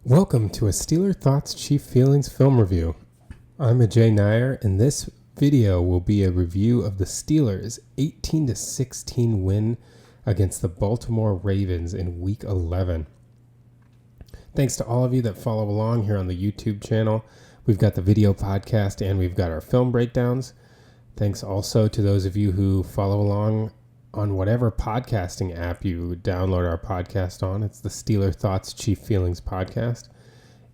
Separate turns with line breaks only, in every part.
Welcome to a Steeler Thoughts Chief Feelings film review. I'm Ajay and this video will be a review of the Steelers' 18-16 win against the Baltimore Ravens in Week 11. Thanks to all of you that follow along here on the YouTube channel. We've got the video podcast and we've got our film breakdowns. Thanks also to those of you who follow along on whatever podcasting app you download our podcast on. It's the Steeler Thoughts Chief Feelings podcast.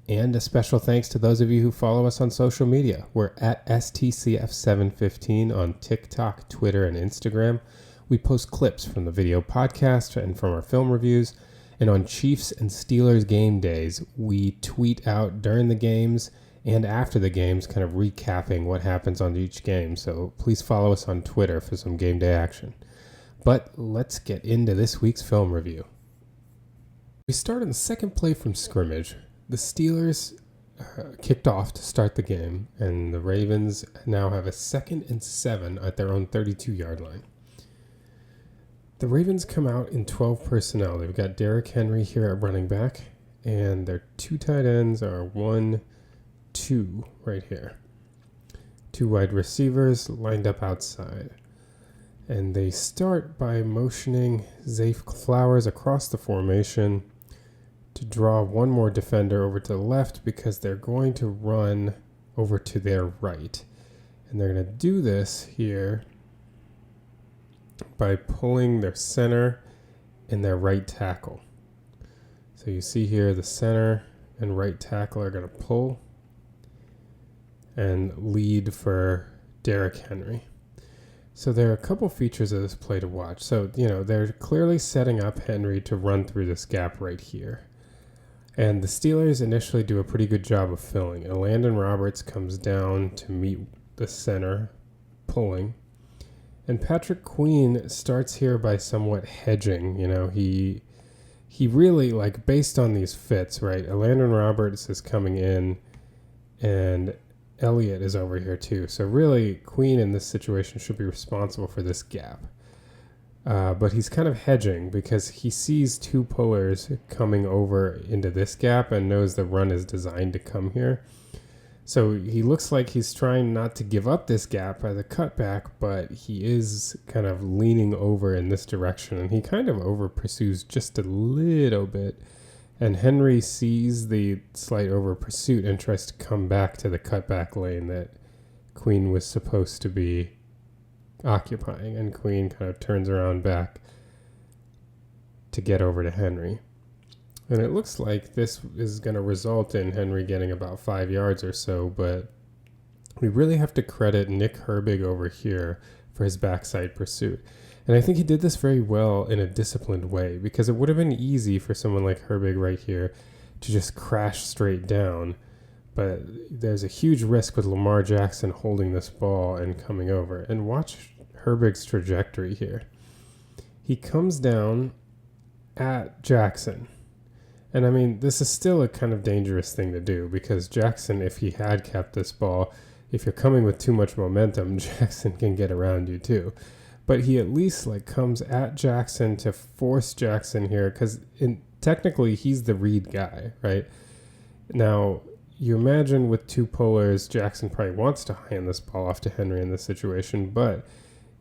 And a special thanks to those of you who follow us on social media. We're at STCF715 on TikTok, Twitter, and Instagram. We post clips from the video podcast and from our film reviews. And on Chiefs and Steelers game days, we tweet out during the games and after the games, kind of recapping what happens on each game. So please follow us on Twitter for some game day action. But let's get into this week's film review. We start on the second play from scrimmage. The Steelers kicked off to start the game, and the Ravens now have a 2nd and 7 at their own 32-yard line. The Ravens come out in 12 personnel. They've got Derrick Henry here at running back, and their two tight ends are 1, 2 right here. Two wide receivers lined up outside. And they start by motioning Zay Flowers across the formation to draw one more defender over to the left because they're going to run over to their right. And they're going to do this here by pulling their center and their right tackle. So you see here the center and right tackle are going to pull and lead for Derrick Henry. So there are a couple features of this play to watch. So, they're clearly setting up Henry to run through this gap right here. And the Steelers initially do a pretty good job of filling. And Landon Roberts comes down to meet the center, pulling. And Patrick Queen starts here by somewhat hedging. He really, based on these fits, right? Landon Roberts is coming in and Elliott is over here too. So really, Queen in this situation should be responsible for this gap. But he's kind of hedging because he sees two pullers coming over into this gap and knows the run is designed to come here. So he looks like he's trying not to give up this gap by the cutback, but he is kind of leaning over in this direction. And he kind of over pursues just a little bit. And Henry sees the slight over pursuit and tries to come back to the cutback lane that Queen was supposed to be occupying. And Queen kind of turns around back to get over to Henry. And it looks like this is going to result in Henry getting about 5 yards or so, but we really have to credit Nick Herbig over here for his backside pursuit. And I think he did this very well in a disciplined way because it would have been easy for someone like Herbig right here to just crash straight down. But there's a huge risk with Lamar Jackson holding this ball and coming over. And watch Herbig's trajectory here. He comes down at Jackson. And this is still a kind of dangerous thing to do because Jackson, if he had kept this ball, if you're coming with too much momentum, Jackson can get around you too. But he at least comes at Jackson to force Jackson here because technically he's the read guy, right? Now, you imagine with two pullers, Jackson probably wants to hand this ball off to Henry in this situation. But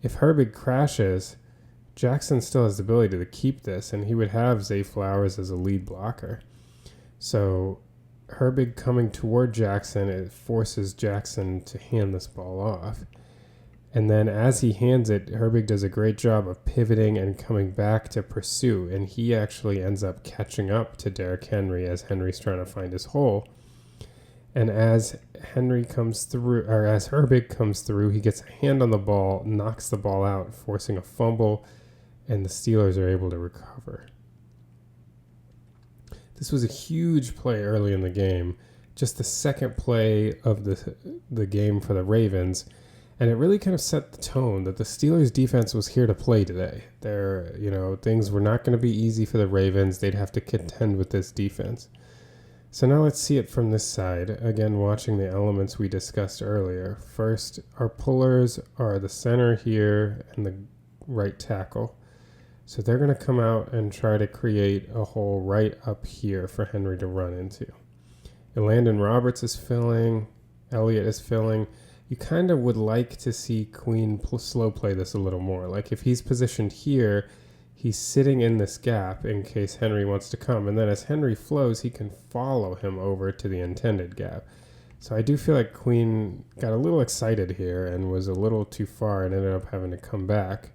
if Herbig crashes, Jackson still has the ability to keep this, and he would have Zay Flowers as a lead blocker. So Herbig coming toward Jackson, it forces Jackson to hand this ball off. And then as he hands it, Herbig does a great job of pivoting and coming back to pursue. And he actually ends up catching up to Derrick Henry as Henry's trying to find his hole. And as Herbig comes through, he gets a hand on the ball, knocks the ball out, forcing a fumble, and the Steelers are able to recover. This was a huge play early in the game, just the second play of the game for the Ravens. And it really kind of set the tone that the Steelers defense was here to play today. Things were not going to be easy for the Ravens. They'd have to contend with this defense. So now let's see it from this side. Again, watching the elements we discussed earlier. First, our pullers are the center here and the right tackle. So they're going to come out and try to create a hole right up here for Henry to run into. Landon Roberts is filling. Elliott is filling. You kind of would like to see Queen slow play this a little more. Like if he's positioned here, he's sitting in this gap in case Henry wants to come. And then as Henry flows, he can follow him over to the intended gap. So I do feel like Queen got a little excited here and was a little too far and ended up having to come back.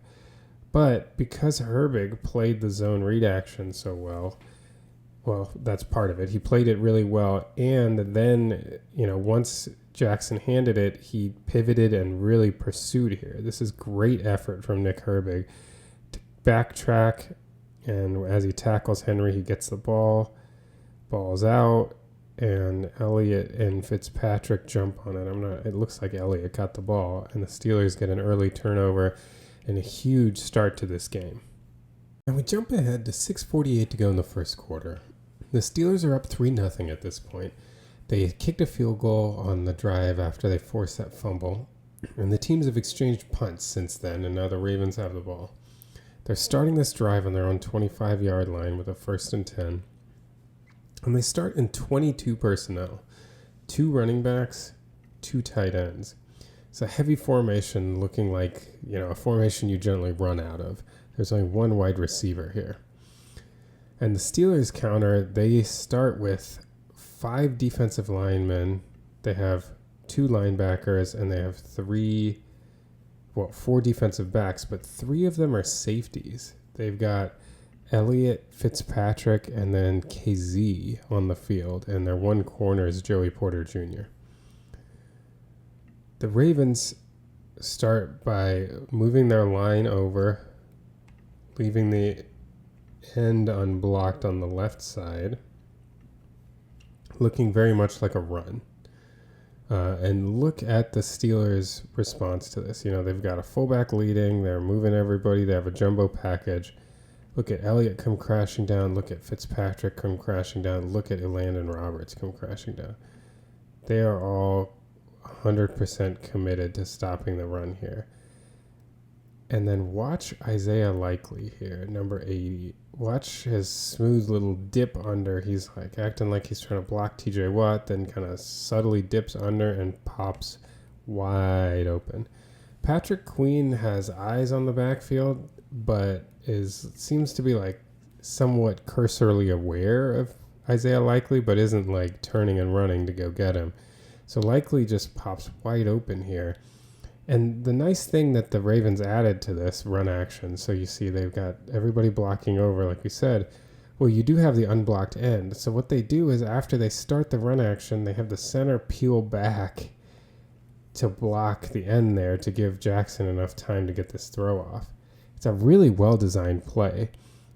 But because Herbig played the zone read action so well, that's part of it. He played it really well. And then, once Jackson handed it, he pivoted and really pursued here. This is great effort from Nick Herbig to backtrack. And as he tackles Henry, he gets the ball. Ball's out. And Elliott and Fitzpatrick jump on it. It looks like Elliott got the ball. And the Steelers get an early turnover and a huge start to this game. And we jump ahead to 6:48 to go in the first quarter. The Steelers are up 3-0 at this point. They kicked a field goal on the drive after they forced that fumble. And the teams have exchanged punts since then, and now the Ravens have the ball. They're starting this drive on their own 25-yard line with a 1st and 10. And they start in 22 personnel. 2 running backs, 2 tight ends. It's a heavy formation looking like, a formation you generally run out of. There's only 1 wide receiver here. And the Steelers counter, they start with 5 defensive linemen. They have 2 linebackers, and they have 4 defensive backs, but 3 of them are safeties. They've got Elliott, Fitzpatrick, and then KZ on the field, and their 1 corner is Joey Porter Jr. The Ravens start by moving their line over, leaving the end unblocked on the left side, looking very much like a run. And look at the Steelers' response to this. They've got a fullback leading. They're moving everybody. They have a jumbo package. Look at Elliott come crashing down. Look at Fitzpatrick come crashing down. Look at Landon Roberts come crashing down. They are all 100% committed to stopping the run here. And then watch Isaiah Likely here, number 80. Watch his smooth little dip under. He's acting like he's trying to block TJ Watt, then kind of subtly dips under and pops wide open. Patrick Queen has eyes on the backfield, but seems to be somewhat cursorily aware of Isaiah Likely, but isn't turning and running to go get him. So Likely just pops wide open here. And the nice thing that the Ravens added to this run action, so you see they've got everybody blocking over, like we said. Well, you do have the unblocked end. So what they do is after they start the run action, they have the center peel back to block the end there to give Jackson enough time to get this throw off. It's a really well-designed play,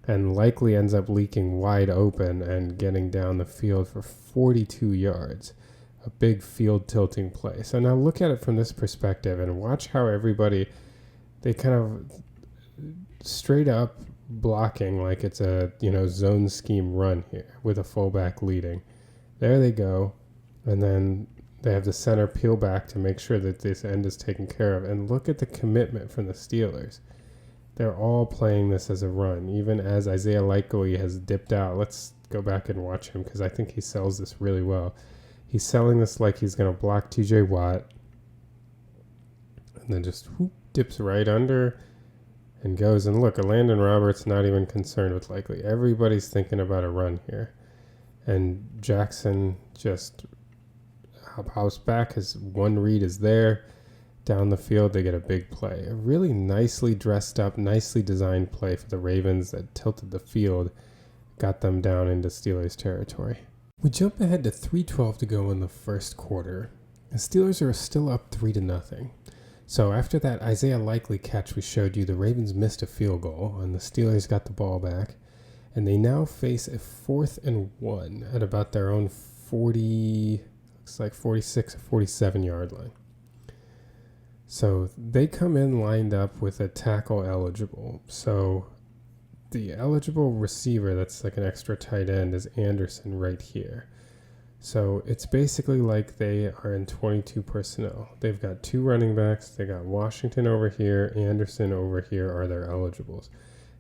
and Likely ends up leaking wide open and getting down the field for 42 yards. A big field tilting play. So now look at it from this perspective and watch how everybody, they kind of straight up blocking like it's a, zone scheme run here with a fullback leading. There they go. And then they have the center peel back to make sure that this end is taken care of. And look at the commitment from the Steelers. They're all playing this as a run, even as Isaiah Likely has dipped out. Let's go back and watch him because I think he sells this really well. He's selling this like he's going to block TJ Watt. And then just dips right under and goes. And look, Landon Roberts not even concerned with Likely. Everybody's thinking about a run here. And Jackson just hops back. His 1 read is there. Down the field, they get a big play. A really nicely dressed up, nicely designed play for the Ravens that tilted the field. Got them down into Steelers territory. We jump ahead to 3:12 to go in the first quarter. The Steelers are still up 3-0. So after that Isaiah Likely catch we showed you, the Ravens missed a field goal, and the Steelers got the ball back. And they now face a 4th and 1 at about their own 46 or 47 yard line. So they come in lined up with a tackle eligible. So the eligible receiver that's like an extra tight end is Anderson right here. So it's basically like they are in 22 personnel. They've got 2 running backs. They got Washington over here. Anderson over here are their eligibles.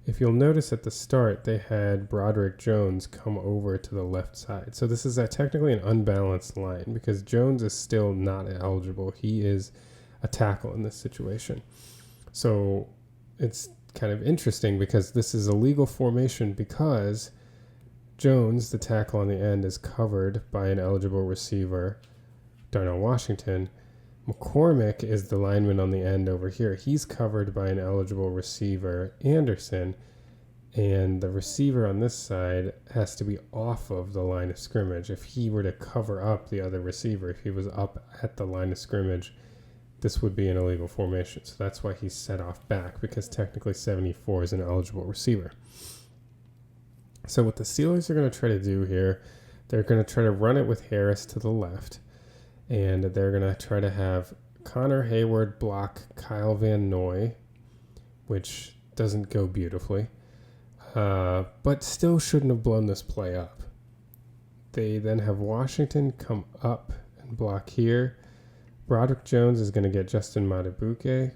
if you'll notice at the start, they had Broderick Jones come over to the left side. So this is technically an unbalanced line because Jones is still not eligible. He is a tackle in this situation. So it's kind of interesting because this is a legal formation because Jones, the tackle on the end, is covered by an eligible receiver, Darnell Washington. McCormick is the lineman on the end over here. He's covered by an eligible receiver, Anderson, and the receiver on this side has to be off of the line of scrimmage. If he were to cover up the other receiver, if he was up at the line of scrimmage, this would be an illegal formation. So that's why he's set off back, because technically 74 is an eligible receiver. So what the Steelers are going to try to do here, they're going to try to run it with Harris to the left. And they're going to try to have Connor Hayward block Kyle Van Noy, which doesn't go beautifully, but still shouldn't have blown this play up. They then have Washington come up and block here. Broderick Jones is going to get Justin Matabuke.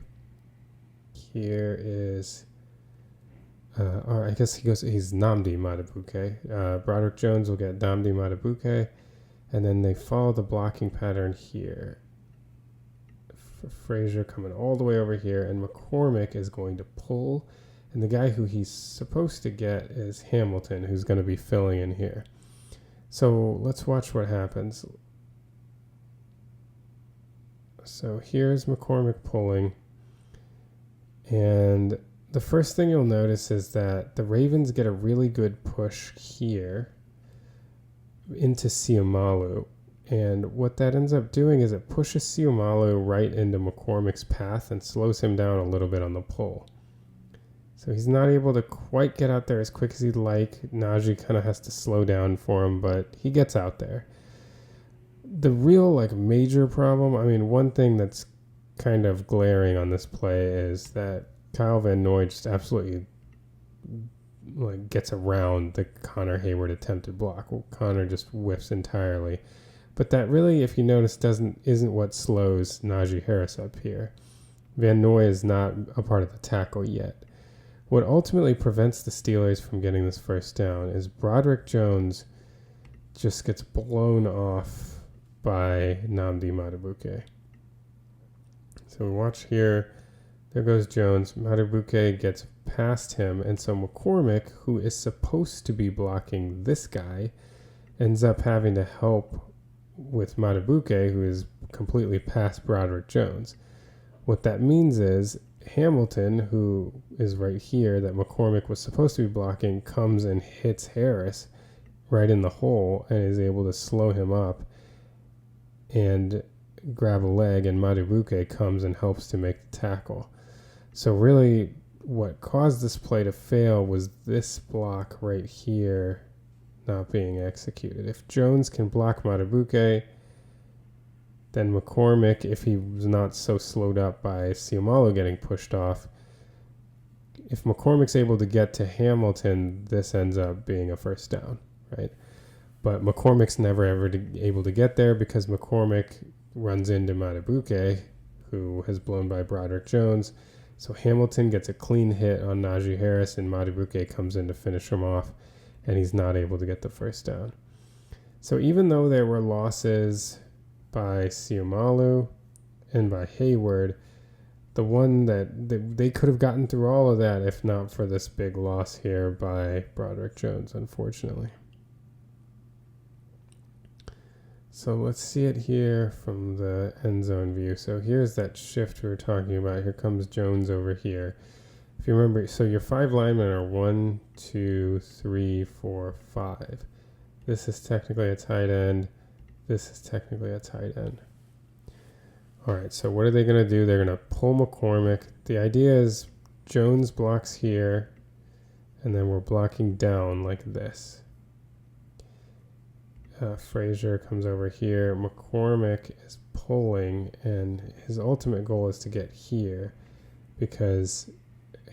Here is, or I guess he's Nnamdi Matabuke. Broderick Jones will get Nnamdi Matabuke. And then they follow the blocking pattern here. Frazier coming all the way over here, and McCormick is going to pull. And the guy who he's supposed to get is Hamilton, who's going to be filling in here. So let's watch what happens. So here's McCormick pulling. And the first thing you'll notice is that the Ravens get a really good push here into Siumalu, and what that ends up doing is it pushes Siumalu right into McCormick's path and slows him down a little bit on the pull. So he's not able to quite get out there as quick as he'd like. Najee kind of has to slow down for him, but he gets out there. The real major problem, one thing that's kind of glaring on this play is that Kyle Van Noy just absolutely gets around the Connor Hayward attempted block. Well, Connor just whiffs entirely. But that really, if you notice, isn't what slows Najee Harris up here. Van Noy is not a part of the tackle yet. What ultimately prevents the Steelers from getting this first down is Broderick Jones just gets blown off by Nnamdi Matabuke. So we watch here. There goes Jones. Matabuke gets past him, and so McCormick, who is supposed to be blocking this guy, ends up having to help with Matabuke, who is completely past Broderick Jones. What that means is Hamilton, who is right here that McCormick was supposed to be blocking, comes and hits Harris right in the hole and is able to slow him up and grab a leg, and Matabuke comes and helps to make the tackle. So really, what caused this play to fail was this block right here not being executed. If Jones can block Matabuke, then McCormick, if he was not so slowed up by Siumalu getting pushed off, if McCormick's able to get to Hamilton, this ends up being a first down, right? But McCormick's never ever able to get there because McCormick runs into Matabuke, who has blown by Broderick Jones. So Hamilton gets a clean hit on Najee Harris, and Matabuke comes in to finish him off, and he's not able to get the first down. So even though there were losses by Siumalu and by Hayward, the one that they could have gotten through all of that if not for this big loss here by Broderick Jones, unfortunately. So let's see it here from the end zone view. So here's that shift we were talking about. Here comes Jones over here. If you remember, so your 5 linemen are 1, 2, 3, 4, 5. This is technically a tight end. This is technically a tight end. All right, so what are they going to do? They're going to pull McCormick. The idea is Jones blocks here, and then we're blocking down like this. Frazier comes over here. McCormick is pulling, and his ultimate goal is to get here because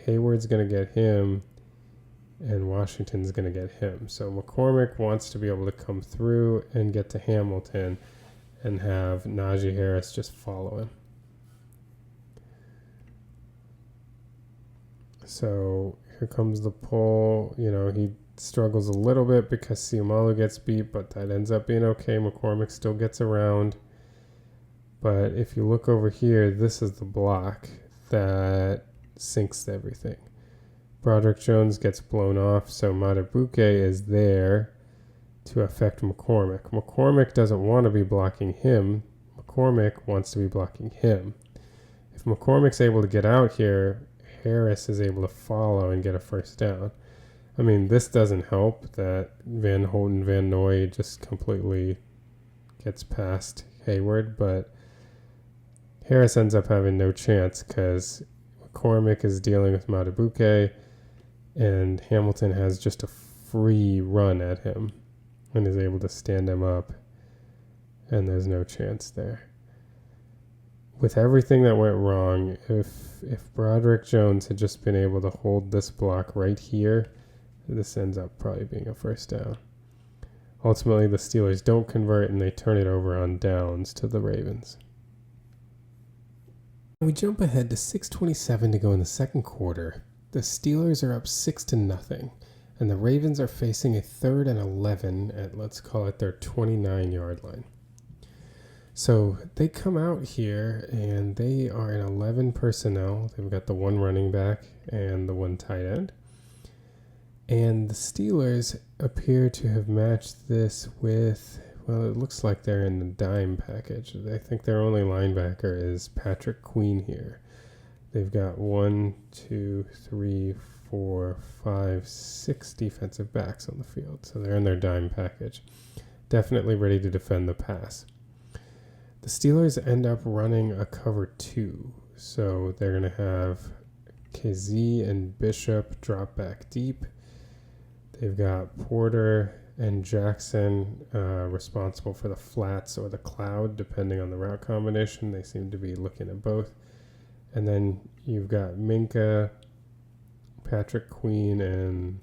Hayward's going to get him, and Washington's going to get him. So McCormick wants to be able to come through and get to Hamilton and have Najee Harris just follow him. So Here comes the pull. He struggles a little bit because Siumalu gets beat, but that ends up being okay. McCormick still gets around. But if you look over here, this is the block that sinks everything. Broderick Jones gets blown off, so Matabuke is there to affect McCormick. McCormick doesn't want to be blocking him. McCormick wants to be blocking him. If McCormick's able to get out here, Harris is able to follow and get a first down. I mean, this doesn't help that Van Noy just completely gets past Hayward, but Harris ends up having no chance because McCormick is dealing with Matabuke, and Hamilton has just a free run at him and is able to stand him up, and there's no chance there. With everything that went wrong, if Broderick Jones had just been able to hold this block right here, this ends up probably being a first down. Ultimately, the Steelers don't convert, and they turn it over on downs to the Ravens. We jump ahead to 6:27 to go in the second quarter. The Steelers are up 6-0, and the Ravens are facing a 3rd and 11 at, let's call it, their 29-yard line. So they come out here, and they are in 11 personnel. They've got the 1 running back and the 1 tight end. And the Steelers appear to have matched this with, well, it looks like they're in the dime package. I think their only linebacker is Patrick Queen here. They've got 6 defensive backs on the field. So they're in their dime package. Definitely ready to defend the pass. The Steelers end up running a cover 2. So they're going to have KZ and Bishop drop back deep. They've got Porter and Jackson responsible for the flats or the cloud, depending on the route combination. They seem to be looking at both. And then you've got Minka, Patrick Queen, and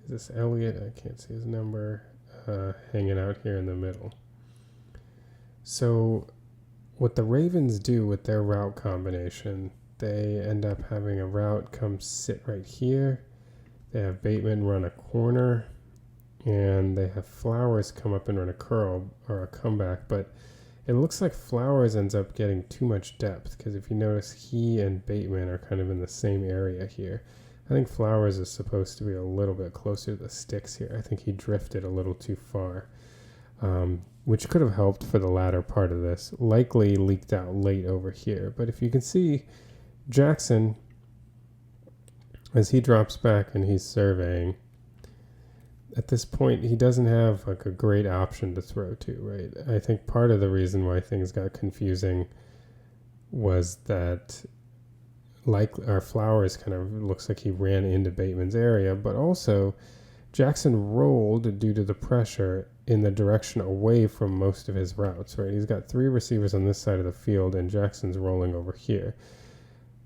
is this Elliott? I can't see his number, hanging out here in the middle. So what the Ravens do with their route combination, they end up having a route come sit right here. They have Bateman run a corner, and they have Flowers come up and run a curl or a comeback, but it looks like Flowers ends up getting too much depth because if you notice, he and Bateman are kind of in the same area here. I think Flowers is supposed to be a little bit closer to the sticks here. I think he drifted a little too far, which could have helped for the latter part of this. Likely leaked out late over here. But if you can see, Jackson, as he drops back and he's surveying, at this point, he doesn't have like a great option to throw to, right? I think part of the reason why things got confusing was that our Flowers kind of looks like he ran into Bateman's area, but also Jackson rolled due to the pressure in the direction away from most of his routes, right? He's got 3 receivers on this side of the field, and Jackson's rolling over here.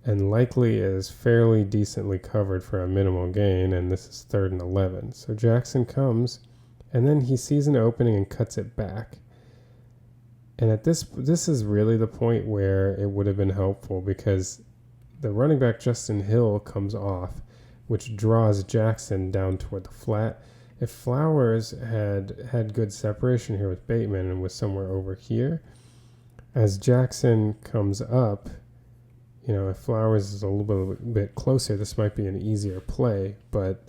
And likely is fairly decently covered for a minimal gain, and this is 3rd and 11. So Jackson comes, and then he sees an opening and cuts it back. And at this is really the point where it would have been helpful because the running back Justin Hill comes off, which draws Jackson down toward the flat. If Flowers had good separation here with Bateman and was somewhere over here, as Jackson comes up, if Flowers is a little bit closer, this might be an easier play. But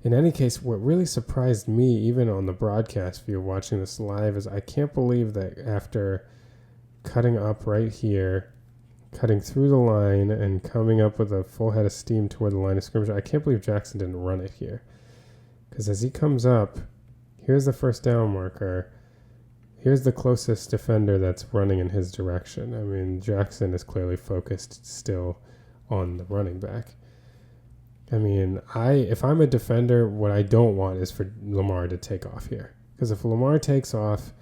in any case, what really surprised me, even on the broadcast view watching this live, is I can't believe that after cutting up right here, cutting through the line and coming up with a full head of steam toward the line of scrimmage, I can't believe Jackson didn't run it here. Because as he comes up, here's the first down marker. Here's the closest defender that's running in his direction. I mean, Jackson is clearly focused still on the running back. I mean, if I'm a defender, what I don't want is for Lamar to take off here. Because if Lamar takes off,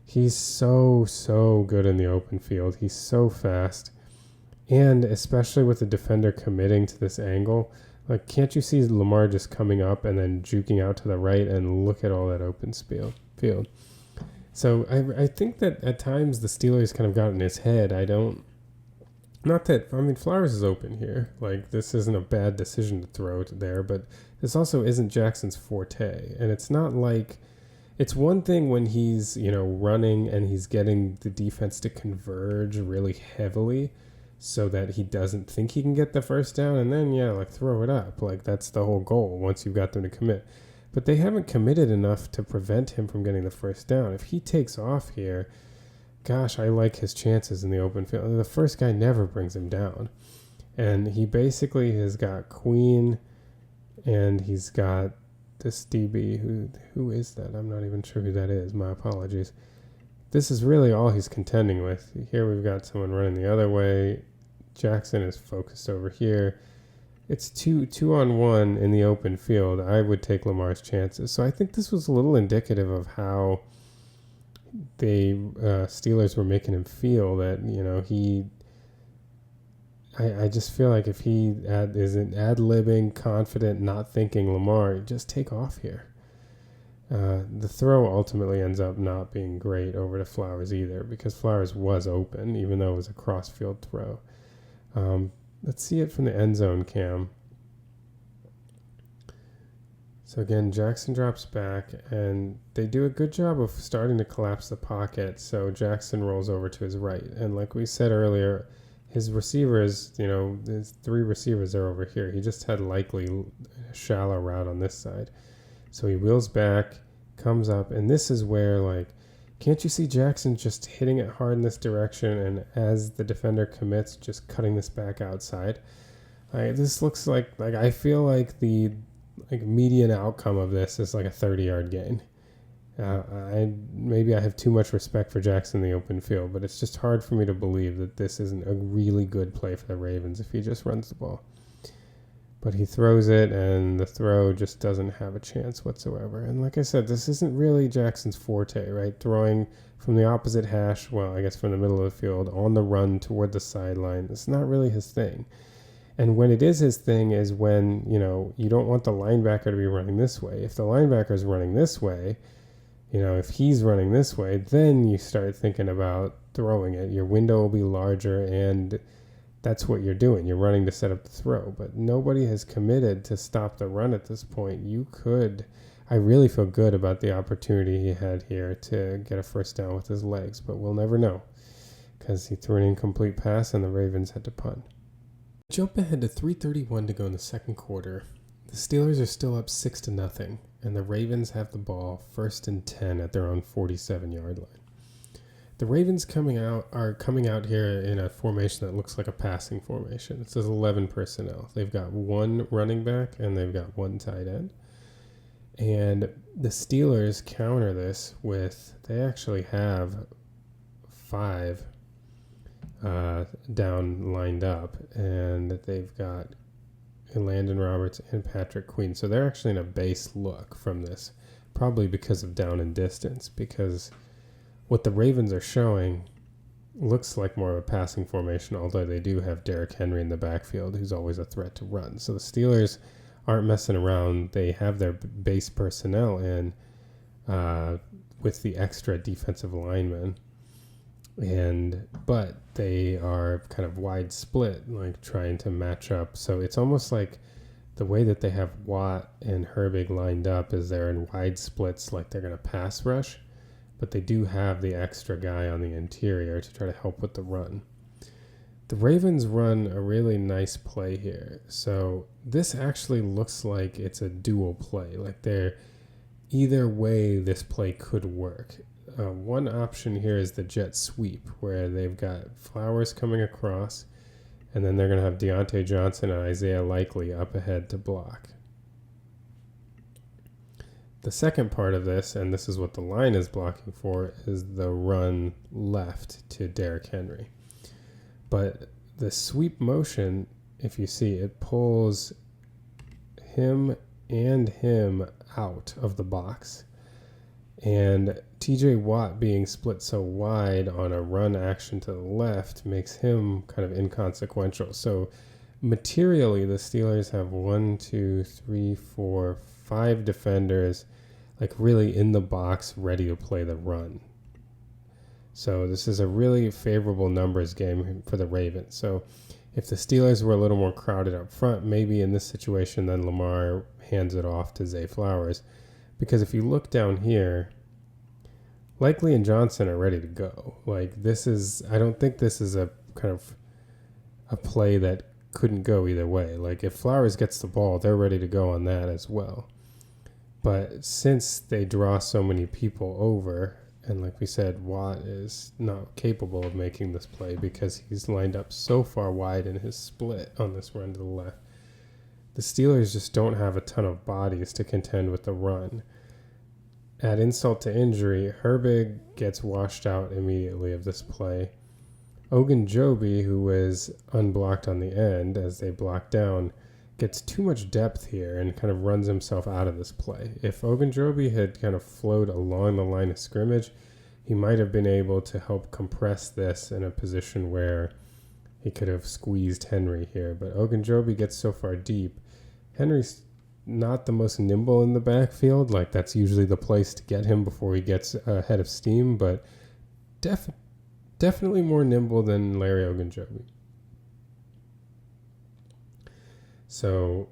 he's so good in the open field. He's so fast. And especially with the defender committing to this angle, like, can't you see Lamar just coming up and then juking out to the right and look at all that open field? So I think that at times the Steelers kind of got in his head. I don't Not that, I mean, Flowers is open here. Like, this isn't a bad decision to throw it there, but this also isn't Jackson's forte. And it's not like, it's one thing when he's, running and he's getting the defense to converge really heavily so that he doesn't think he can get the first down. And then, throw it up. Like, that's the whole goal once you've got them to commit. But they haven't committed enough to prevent him from getting the first down. If he takes off here, gosh, I like his chances in the open field. The first guy never brings him down. And he basically has got Queen and he's got this DB. Who is that? I'm not even sure who that is. My apologies. This is really all he's contending with. Here we've got someone running the other way. Jackson is focused over here. It's two on one in the open field. I would take Lamar's chances. So I think this was a little indicative of how the Steelers were making him feel that, I just feel like if he isn't ad-libbing, confident, not thinking Lamar, just take off here. The throw ultimately ends up not being great over to Flowers either because Flowers was open, even though it was a cross-field throw. Let's see it from the end zone cam. So again, Jackson drops back, and they do a good job of starting to collapse the pocket, so Jackson rolls over to his right. And like we said earlier, his receivers, his three receivers are over here. He just had likely a shallow route on this side. So he wheels back, comes up, and this is where, can't you see Jackson just hitting it hard in this direction, and as the defender commits, just cutting this back outside? This looks like I feel like the median outcome of this is like a 30-yard gain. Maybe I have too much respect for Jackson in the open field, but it's just hard for me to believe that this isn't a really good play for the Ravens if he just runs the ball. But he throws it, and the throw just doesn't have a chance whatsoever. And like I said, this isn't really Jackson's forte, right? Throwing from the opposite hash, well, I guess from the middle of the field, on the run toward the sideline. It's not really his thing. And when it is his thing is when, you don't want the linebacker to be running this way. If the linebacker is running this way, if he's running this way, then you start thinking about throwing it. Your window will be larger, and that's what you're doing. You're running to set up the throw. But nobody has committed to stop the run at this point. I really feel good about the opportunity he had here to get a first down with his legs, but we'll never know because he threw an incomplete pass and the Ravens had to punt. Jump ahead to 3:31 to go in the second quarter. The Steelers are still up 6-0, and the Ravens have the ball 1st and 10 at their own 47-yard line. The Ravens are coming out here in a formation that looks like a passing formation. It says 11 personnel. They've got one running back and they've got one tight end. And the Steelers counter this with, they actually have 5 down lined up, and they've got Landon Roberts and Patrick Queen. So they're actually in a base look from this, probably because of down and distance, because what the Ravens are showing looks like more of a passing formation, although they do have Derrick Henry in the backfield, who's always a threat to run. So the Steelers aren't messing around. They have their base personnel in with the extra defensive linemen. But they are kind of wide split, trying to match up. So it's almost like the way that they have Watt and Herbig lined up is they're in wide splits, like they're going to pass rush, but they do have the extra guy on the interior to try to help with the run. The Ravens run a really nice play here. So this actually looks like it's a dual play. Either way this play could work. One option here is the jet sweep, where they've got Flowers coming across, and then they're going to have Deontay Johnson and Isaiah Likely up ahead to block. The second part of this, and this is what the line is blocking for, is the run left to Derrick Henry. But the sweep motion, if you see, it pulls him and him out of the box. And TJ Watt being split so wide on a run action to the left makes him kind of inconsequential. So materially, the Steelers have 5 defenders really in the box ready to play the run. So this is a really favorable numbers game for the Ravens. So if the Steelers were a little more crowded up front, maybe in this situation, then Lamar hands it off to Zay Flowers. Because if you look down here, Likely and Johnson are ready to go. Like, I don't think this is a kind of a play that couldn't go either way. Like, if Flowers gets the ball, they're ready to go on that as well. But since they draw so many people over, and like we said, Watt is not capable of making this play because he's lined up so far wide in his split on this run to the left. The Steelers just don't have a ton of bodies to contend with the run. Add insult to injury, Herbig gets washed out immediately of this play. Ogunjobi, who was unblocked on the end as they block down, gets too much depth here and kind of runs himself out of this play. If Ogunjobi had kind of flowed along the line of scrimmage, he might have been able to help compress this in a position where he could have squeezed Henry here. But Ogunjobi gets so far deep. Henry's not the most nimble in the backfield. Like, that's usually the place to get him before he gets ahead of steam, but definitely more nimble than Larry Ogunjobi. So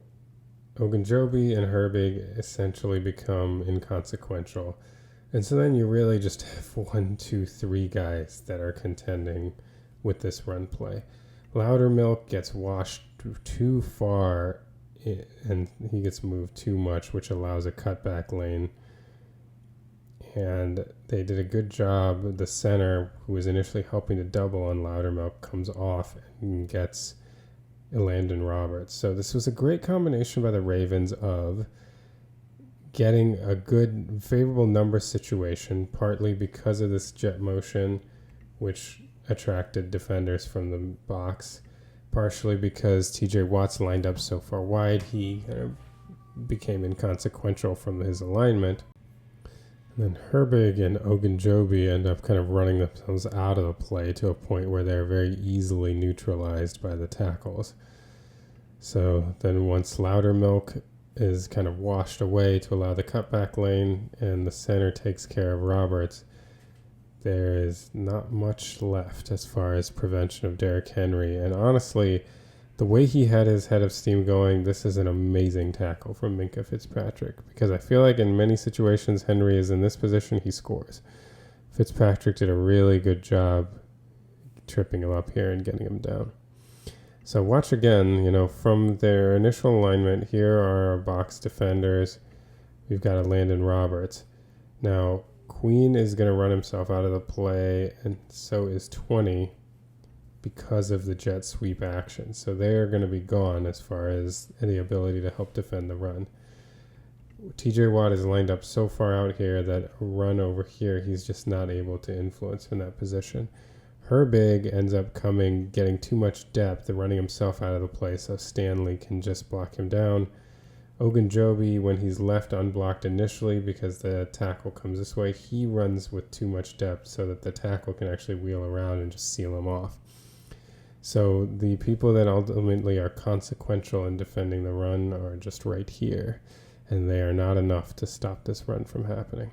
Ogunjobi and Herbig essentially become inconsequential. And so then you really just have 1, 2, 3 guys that are contending with this run play. Loudermilk gets washed too far and he gets moved too much, which allows a cutback lane. And they did a good job. The center, who was initially helping to double on Loudermilk, comes off and gets Landon Roberts. So this was a great combination by the Ravens of getting a good, favorable number situation, partly because of this jet motion, which attracted defenders from the box, partially because TJ Watt's lined up so far wide, he kind of became inconsequential from his alignment. And then Herbig and Ogunjobi end up kind of running themselves out of the play to a point where they're very easily neutralized by the tackles. So then once Loudermilk is kind of washed away to allow the cutback lane and the center takes care of Roberts, there is not much left as far as prevention of Derrick Henry. And honestly, the way he had his head of steam going, this is an amazing tackle from Minkah Fitzpatrick, because I feel like in many situations Henry is in this position, he scores. Fitzpatrick did a really good job tripping him up here and getting him down. So watch again, from their initial alignment, here are our box defenders. We've got a Landon Roberts. Now, Queen is going to run himself out of the play, and so is 20 because of the jet sweep action. So they are going to be gone as far as any ability to help defend the run. TJ Watt is lined up so far out here that a run over here, he's just not able to influence in that position. Herbig ends up getting too much depth and running himself out of the play, so Stanley can just block him down. Ogunjobi, when he's left unblocked initially because the tackle comes this way, he runs with too much depth so that the tackle can actually wheel around and just seal him off. So the people that ultimately are consequential in defending the run are just right here, and they are not enough to stop this run from happening.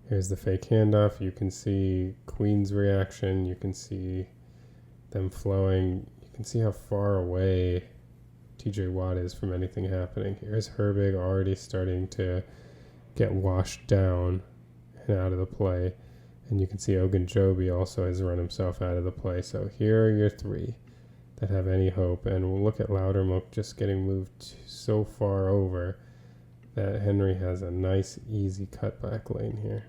Here's the fake handoff. You can see Queen's reaction. You can see them flowing. You can see how far away TJ Watt is from anything happening. Here's Herbig already starting to get washed down and out of the play. And you can see Ogunjobi also has run himself out of the play. So here are your 3 that have any hope. And we'll look at Loudermilk just getting moved so far over that Henry has a nice, easy cutback lane here.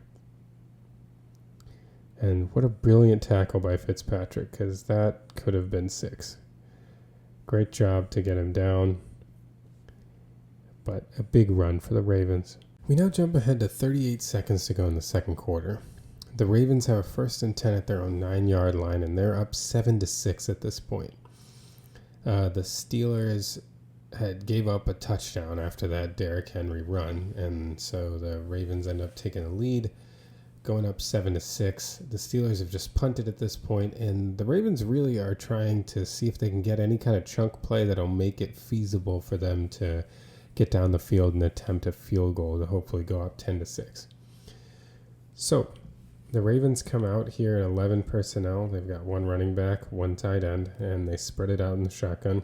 And what a brilliant tackle by Fitzpatrick, because that could have been 6. Great job to get him down, but a big run for the Ravens. We now jump ahead to 38 seconds to go in the second quarter. The Ravens have a 1st and 10 at their own 9-yard line, and they're up 7-6 at this point. The Steelers gave up a touchdown after that Derrick Henry run, and so the Ravens end up taking the lead, going up 7-6. The Steelers have just punted at this point, and the Ravens really are trying to see if they can get any kind of chunk play that'll make it feasible for them to get down the field and attempt a field goal to hopefully go up 10-6. So The Ravens come out here at 11 personnel. They've got one running back, one tight end, and they spread it out in the shotgun.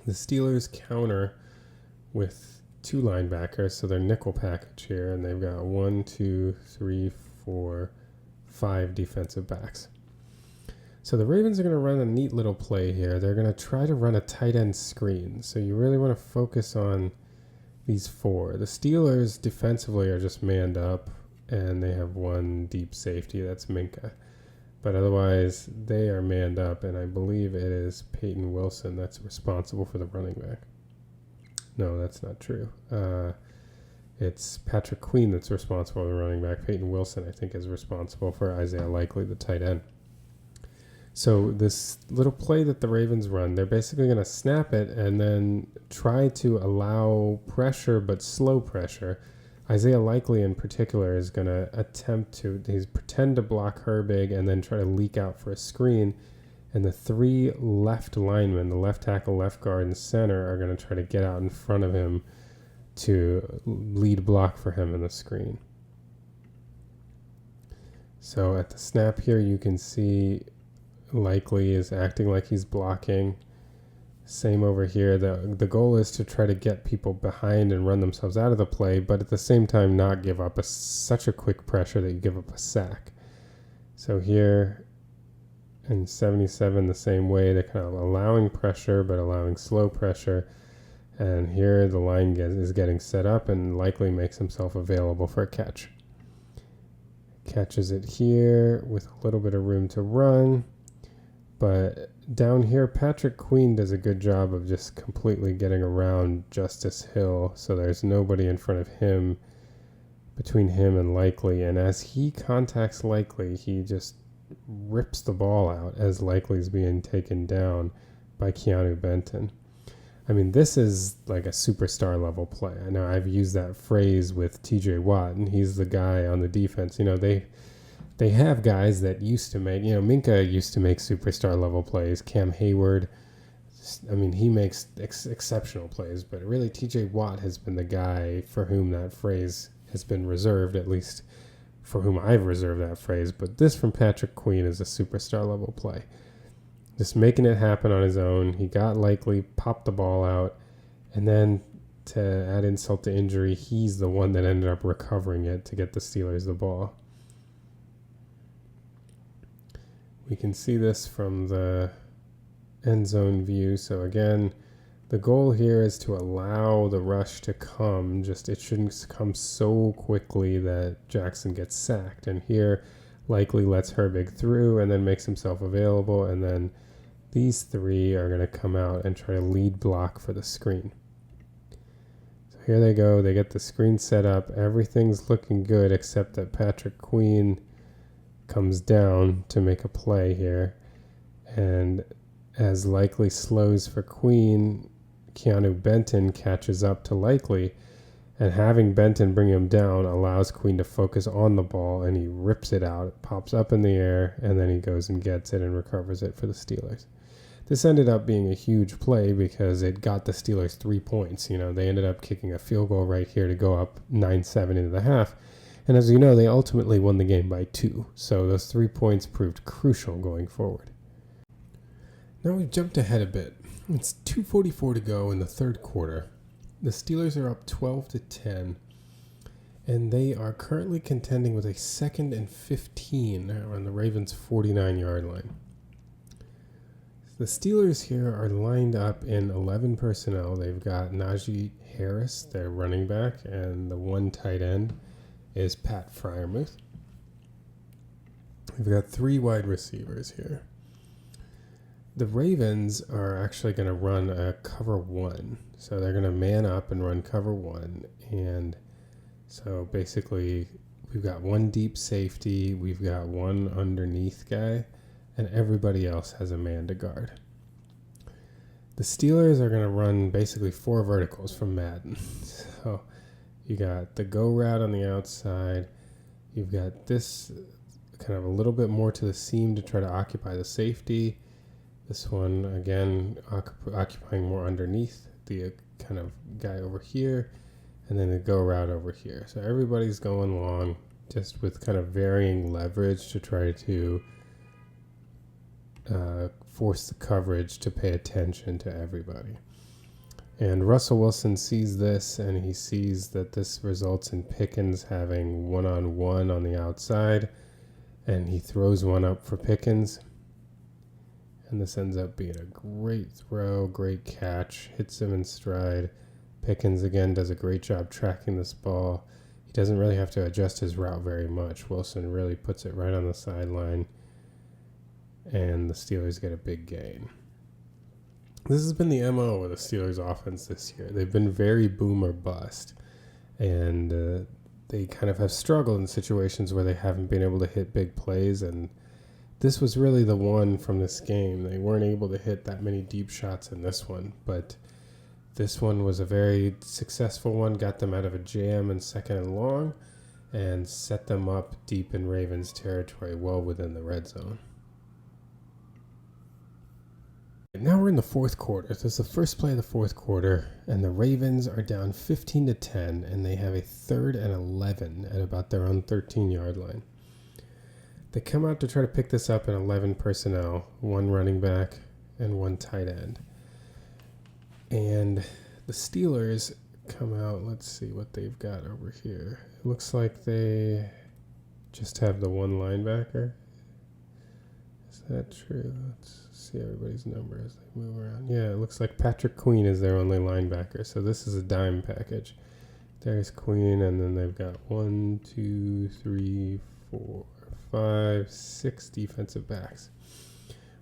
The Steelers counter with two linebackers, so they're nickel package here, and they've got 1, 2, 3, 4, 5 defensive backs. So the Ravens are going to run a neat little play here. They're going to try to run a tight end screen. So you really want to focus on these four. The Steelers defensively are just manned up, and they have one deep safety. That's Minka. But otherwise, they are manned up, and I believe it is Payton Wilson that's responsible for the running back. No, that's not true. It's Patrick Queen that's responsible for the running back. Payton Wilson, I think, is responsible for Isaiah Likely, the tight end. So this little play that the Ravens run, they're basically going to snap it and then try to allow pressure, but slow pressure. Isaiah Likely in particular is going to attempt to pretend to block Herbig and then try to leak out for a screen. And the three left linemen, the left tackle, left guard, and center, are going to try to get out in front of him to lead block for him in the screen. So at the snap here, you can see Likely is acting like he's blocking. Same over here. The goal is to try to get people behind and run themselves out of the play, but at the same time not give up such a quick pressure that you give up a sack. So here in 77, the same way, they're kind of allowing pressure but allowing slow pressure. And here the line is getting set up, and Likely makes himself available for a catch. Catches it here with a little bit of room to run. But down here, Patrick Queen does a good job of just completely getting around Justice Hill, so there's nobody in front of him, between him and Likely. And as he contacts Likely, he just rips the ball out as Likely's being taken down by Keanu Benton. I mean, this is like a superstar level play. I know I've used that phrase with TJ Watt, and he's the guy on the defense. You know, they have guys that used to make, Minka used to make superstar level plays. Cam Hayward, I mean, he makes exceptional plays, but really TJ Watt has been the guy for whom that phrase has been reserved, at least for whom I've reserved that phrase. But this from Patrick Queen is a superstar level play. Just making it happen on his own. He got Likely, popped the ball out, and then to add insult to injury, he's the one that ended up recovering it to get the Steelers the ball. We can see this from the end zone view. So again, the goal here is to allow the rush to come. It shouldn't come so quickly that Jackson gets sacked. And here, Likely lets Herbig through and then makes himself available. And then these three are going to come out and try to lead block for the screen. So here they go. They get the screen set up. Everything's looking good except that Patrick Queen comes down to make a play here. And as Likely slows for Queen, Keanu Benton catches up to Likely. And having Benton bring him down allows Queen to focus on the ball, and he rips it out. It pops up in the air, and then he goes and gets it and recovers it for the Steelers. This ended up being a huge play because it got the Steelers 3 points. They ended up kicking a field goal right here to go up 9-7 into the half. And as you know, they ultimately won the game by 2. So those 3 points proved crucial going forward. Now we've jumped ahead a bit. It's 2:44 to go in the third quarter. The Steelers are up 12-10, and they are currently contending with a 2nd and 15 on the Ravens' 49-yard line. The Steelers here are lined up in 11 personnel. They've got Najee Harris, their running back, and the one tight end is Pat Freiermuth. We've got 3 wide receivers here. The Ravens are actually going to run a cover 1. So they're going to man up and run cover 1. And so basically we've got one deep safety, we've got one underneath guy, and everybody else has a man to guard. The Steelers are going to run basically 4 verticals from Madden. So you got the go route on the outside. You've got this kind of a little bit more to the seam to try to occupy the safety. This one, again, occupying more underneath the kind of guy over here, and then the go route over here. So everybody's going long just with kind of varying leverage to try to force the coverage to pay attention to everybody. And Russell Wilson sees this, and he sees that this results in Pickens having one-on-one on the outside, and he throws one up for Pickens. And this ends up being a great throw, great catch, hits him in stride. Pickens, again, does a great job tracking this ball. He doesn't really have to adjust his route very much. Wilson really puts it right on the sideline, and the Steelers get a big gain. This has been the MO of the Steelers offense this year. They've been very boom or bust, and they kind of have struggled in situations where they haven't been able to hit big plays, and this was really the one from this game. They weren't able to hit that many deep shots in this one, but this one was a very successful one, got them out of a jam in 2nd and long, and set them up deep in Ravens territory, well within the red zone. Now we're in the 4th quarter. This is the first play of the 4th quarter, and the Ravens are down 15-10, and they have a 3rd and 11 at about their own 13-yard line. They come out to try to pick this up in 11 personnel, 1 running back and 1 tight end. And the Steelers come out, let's see what they've got over here. It looks like they just have the 1 linebacker. Is that true? Let's see everybody's number as they move around. Yeah, it looks like Patrick Queen is their only linebacker. So this is a dime package. There's Queen, and then they've got 1, 2, 3, 4, 5, 6 defensive backs.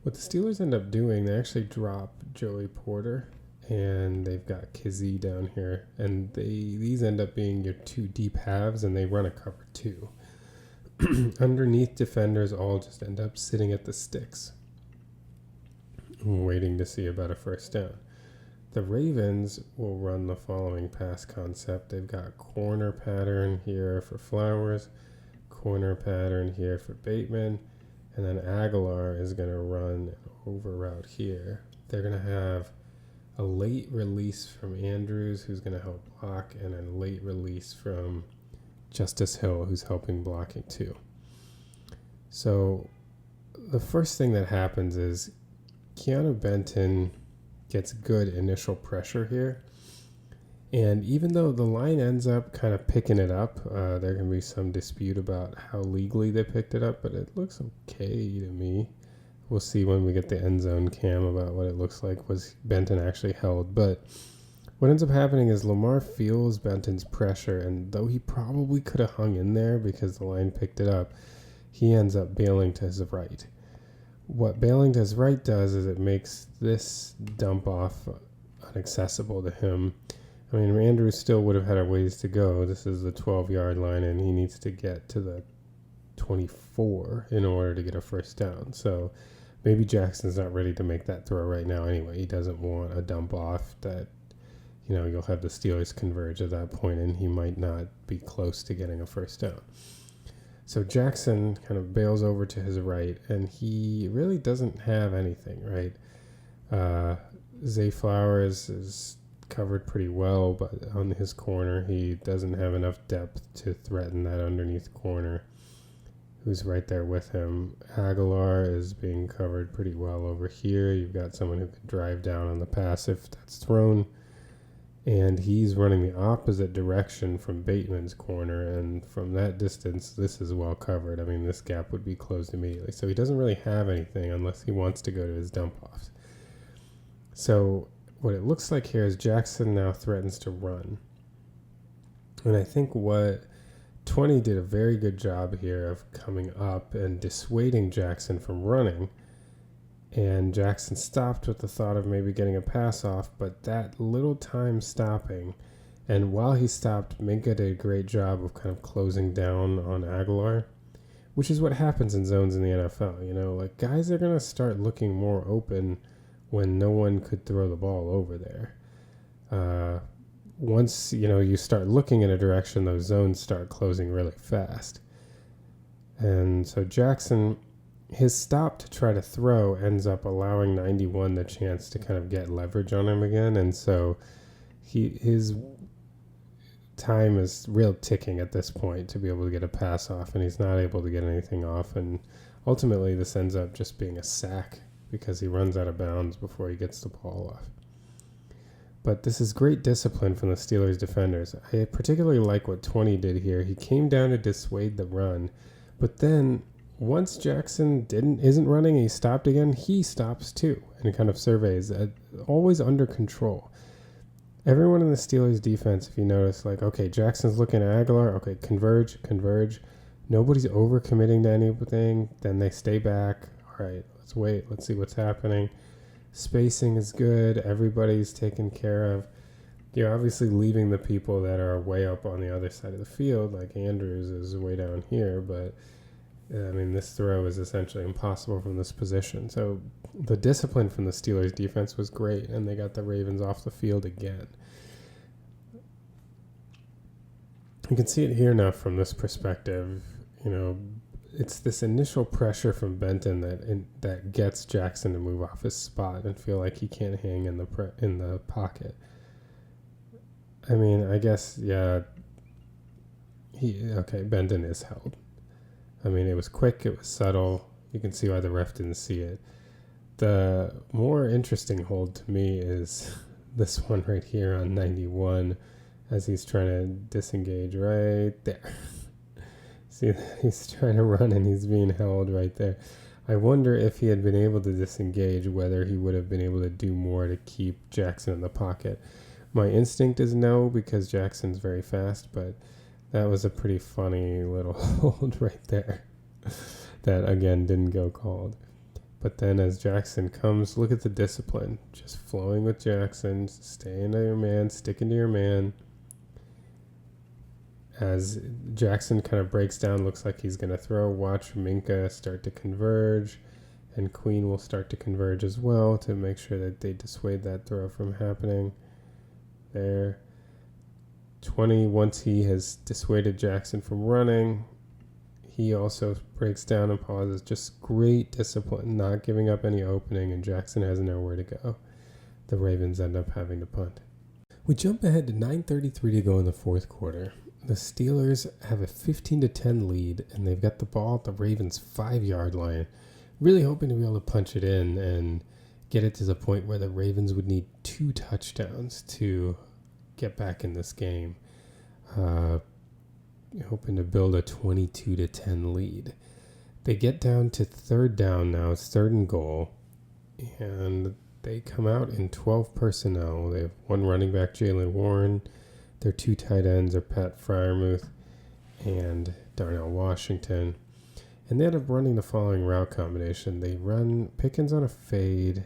What the Steelers end up doing, they actually drop Joey Porter, and they've got Kizzy down here. And these end up being your 2 deep halves, and they run a cover 2. Underneath defenders all just end up sitting at the sticks, waiting to see about a first down. The Ravens will run the following pass concept. They've got corner pattern here for Flowers, corner pattern here for Bateman, and then Aguilar is going to run an over route here. They're going to have a late release from Andrews, who's going to help block, and a late release from Justice Hill, who's helping blocking too. So the first thing that happens is Keanu Benton gets good initial pressure here. And even though the line ends up kind of picking it up, there can be some dispute about how legally they picked it up, but it looks okay to me. We'll see when we get the end zone cam about what it looks like. Was Benton actually held? But what ends up happening is Lamar feels Benton's pressure, and though he probably could have hung in there because the line picked it up, he ends up bailing to his right. What bailing to his right does is it makes this dump off inaccessible to him. I mean, Andrews still would have had a ways to go. This is the 12-yard line, and he needs to get to the 24 in order to get a first down. So maybe Jackson's not ready to make that throw right now anyway. He doesn't want a dump off that, you know, you'll have the Steelers converge at that point, and he might not be close to getting a first down. So Jackson kind of bails over to his right, and he really doesn't have anything, right? Zay Flowers is covered pretty well, but on his corner, he doesn't have enough depth to threaten that underneath corner who's right there with him. Aguilar is being covered pretty well over here. You've got someone who could drive down on the pass if that's thrown. And he's running the opposite direction from Bateman's corner, and from that distance, this is well covered. I mean, this gap would be closed immediately. So he doesn't really have anything unless he wants to go to his dump-offs. So what it looks like here is Jackson now threatens to run. And I think what 20 did a very good job here of coming up and dissuading Jackson from running. And Jackson stopped with the thought of maybe getting a pass off, but that little time stopping, and while he stopped, Minka did a great job of kind of closing down on Aguilar, which is what happens in zones in the NFL. You know, like guys are going to start looking more open when no one could throw the ball over there. Once, you know, you start looking in a direction, those zones start closing really fast. And so Jackson, his stop to try to throw ends up allowing 91 the chance to kind of get leverage on him again. And so his time is real ticking at this point to be able to get a pass off, and he's not able to get anything off, and ultimately this ends up just being a sack because he runs out of bounds before he gets the ball off. But this is great discipline from the Steelers defenders. I particularly like what 20 did here. He came down to dissuade the run, but then once Jackson isn't running and he stopped again, he stops too and kind of surveys, always under control. Everyone in the Steelers defense, if you notice, like, okay, Jackson's looking at Aguilar, okay, converge. Nobody's overcommitting to anything. Then they stay back. All right, let's wait. Let's see what's happening. Spacing is good. Everybody's taken care of. You're obviously leaving the people that are way up on the other side of the field, like Andrews is way down here, but I mean, this throw is essentially impossible from this position. So the discipline from the Steelers defense was great, and they got the Ravens off the field again. You can see it here now from this perspective. You know, it's this initial pressure from Benton that gets Jackson to move off his spot and feel like he can't hang in the pocket. I mean, I guess, yeah, Benton is held. I mean, it was quick, it was subtle. You can see why the ref didn't see it. The more interesting hold to me is this one right here on 91 as he's trying to disengage right there. See, he's trying to run and he's being held right there. I wonder if he had been able to disengage, whether he would have been able to do more to keep Jackson in the pocket. My instinct is no, because Jackson's very fast, but that was a pretty funny little hold right there that, again, didn't go called. But then as Jackson comes, look at the discipline. Just flowing with Jackson, staying to your man, sticking to your man. As Jackson kind of breaks down, looks like he's going to throw, watch Minka start to converge, and Queen will start to converge as well to make sure that they dissuade that throw from happening. There. 20, once he has dissuaded Jackson from running, he also breaks down and pauses. Just great discipline, not giving up any opening, and Jackson has nowhere to go. The Ravens end up having to punt. We jump ahead to 9:33 to go in the fourth quarter. The Steelers have a 15-10 lead, and they've got the ball at the Ravens' 5-yard line, really hoping to be able to punch it in and get it to the point where the Ravens would need 2 touchdowns to get back in this game, hoping to build a 22-10 lead. They get down to third down now. It's third and goal, and they come out in 12 personnel. They have one running back, Jalen Warren. Their 2 tight ends are Pat Freiermuth and Darnell Washington. And they end up running the following route combination. They run Pickens on a fade,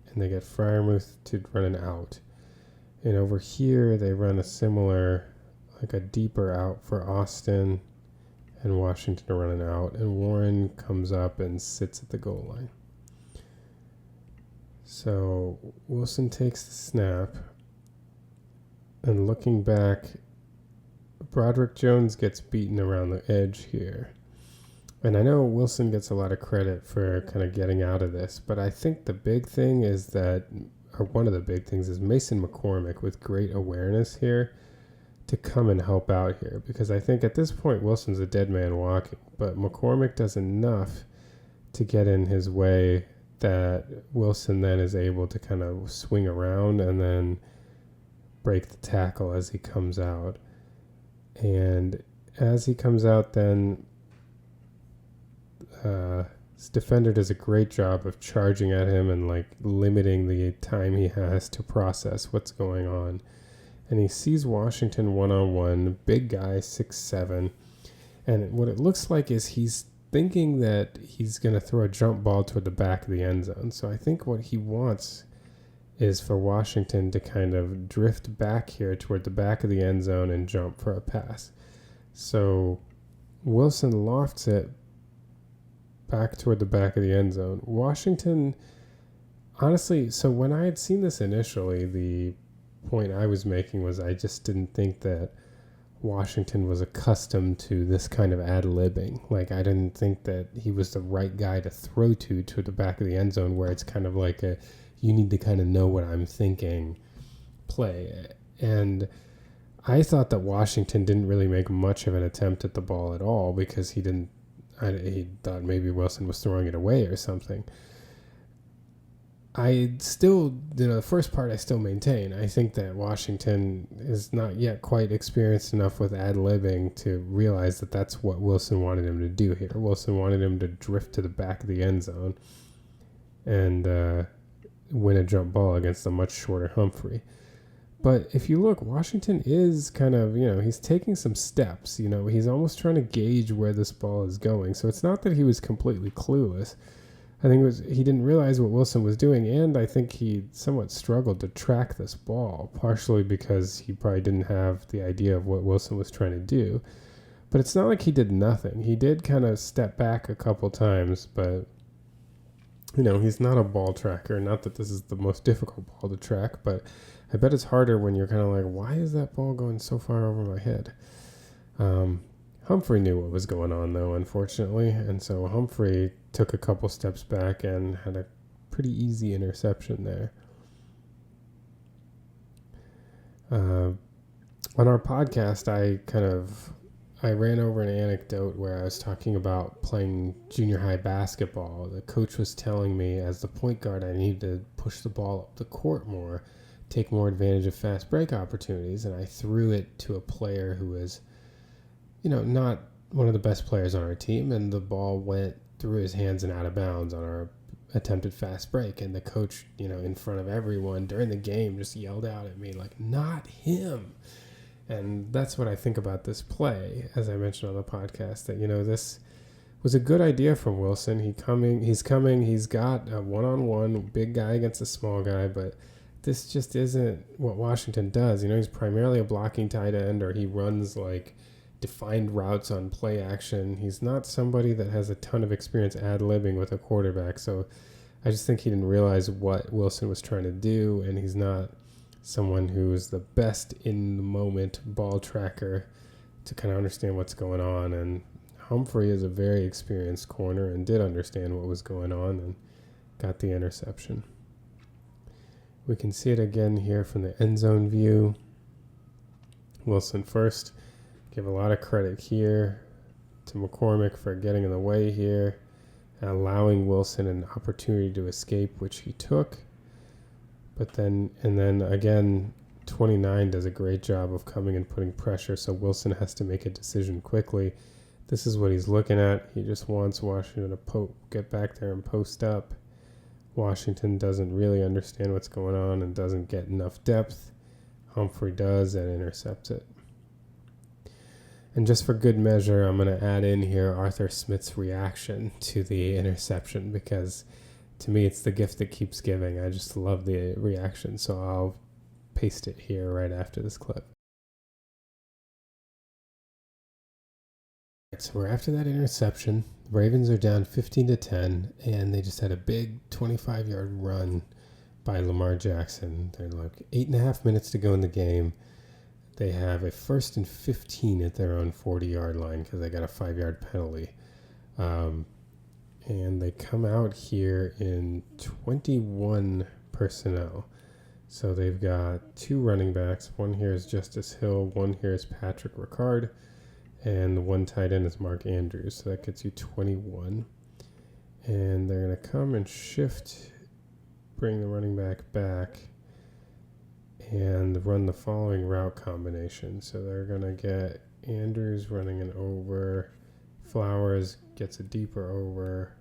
and they get Freiermuth to run an out. And over here, they run a similar, like a deeper out for Austin and Washington to run an out. And Warren comes up and sits at the goal line. So Wilson takes the snap. And looking back, Broderick Jones gets beaten around the edge here. And I know Wilson gets a lot of credit for kind of getting out of this, but I think the big thing is that, or one of the big things is Mason McCormick with great awareness here to come and help out here. Because I think at this point, Wilson's a dead man walking, but McCormick does enough to get in his way that Wilson then is able to kind of swing around and then break the tackle as he comes out. And as he comes out, then his defender does a great job of charging at him and like limiting the time he has to process what's going on. And he sees Washington one-on-one, big guy, 6'7". And what it looks like is he's thinking that he's going to throw a jump ball toward the back of the end zone. So I think what he wants is for Washington to kind of drift back here toward the back of the end zone and jump for a pass. So Wilson lofts it back toward the back of the end zone. Washington, honestly, so when I had seen this initially, the point I was making was I just didn't think that Washington was accustomed to this kind of ad-libbing. Like, I didn't think that he was the right guy to throw to the back of the end zone, where it's kind of like a, you need to kind of know what I'm thinking play. And I thought that Washington didn't really make much of an attempt at the ball at all because he thought maybe Wilson was throwing it away or something. I still, the first part I still maintain. I think that Washington is not yet quite experienced enough with ad-libbing to realize that that's what Wilson wanted him to do here. Wilson wanted him to drift to the back of the end zone and win a jump ball against a much shorter Humphrey. But if you look, Washington is kind of, he's taking some steps. He's almost trying to gauge where this ball is going. So it's not that he was completely clueless. I think he didn't realize what Wilson was doing, and I think he somewhat struggled to track this ball, partially because he probably didn't have the idea of what Wilson was trying to do. But it's not like he did nothing. He did kind of step back a couple times, but, he's not a ball tracker. Not that this is the most difficult ball to track, but I bet it's harder when you're kind of like, why is that ball going so far over my head? Humphrey knew what was going on, though, unfortunately, and so Humphrey took a couple steps back and had a pretty easy interception there. On our podcast, I ran over an anecdote where I was talking about playing junior high basketball. The coach was telling me as the point guard I needed to push the ball up the court more, take more advantage of fast break opportunities, and I threw it to a player who was not one of the best players on our team, and the ball went through his hands and out of bounds on our attempted fast break. And the coach, in front of everyone during the game, just yelled out at me, like, not him. And that's what I think about this play, as I mentioned on the podcast, that, this was a good idea from Wilson. He's got a one-on-one big guy against a small guy, but this just isn't what Washington does. He's primarily a blocking tight end, or he runs like defined routes on play action. He's not somebody that has a ton of experience ad-libbing with a quarterback. So I just think he didn't realize what Wilson was trying to do, and he's not someone who's the best in the moment ball tracker to kind of understand what's going on. And Humphrey is a very experienced corner and did understand what was going on and got the interception. We can see it again here from the end zone view. Wilson first. Give a lot of credit here to McCormick for getting in the way here, allowing Wilson an opportunity to escape, which he took. But then again, 29 does a great job of coming and putting pressure, so Wilson has to make a decision quickly. This is what he's looking at. He just wants Washington to get back there and post up. Washington doesn't really understand what's going on and doesn't get enough depth. Humphrey does and intercepts it. And just for good measure, I'm going to add in here Arthur Smith's reaction to the interception, because to me it's the gift that keeps giving. I just love the reaction, so I'll paste it here right after this clip. So we're after that interception. The Ravens are down 15-10, and they just had a big 25-yard run by Lamar Jackson. They're like 8.5 minutes to go in the game. They have a 1st and 15 at their own 40-yard line because they got a 5-yard penalty. And they come out here in 21 personnel. So they've got 2 running backs. One here is Justice Hill. One here is Patrick Ricard. And the one tight end is Mark Andrews. So that gets you 21. And they're going to come and bring the running back, and run the following route combination. So they're going to get Andrews running an over. Flowers gets a deeper over.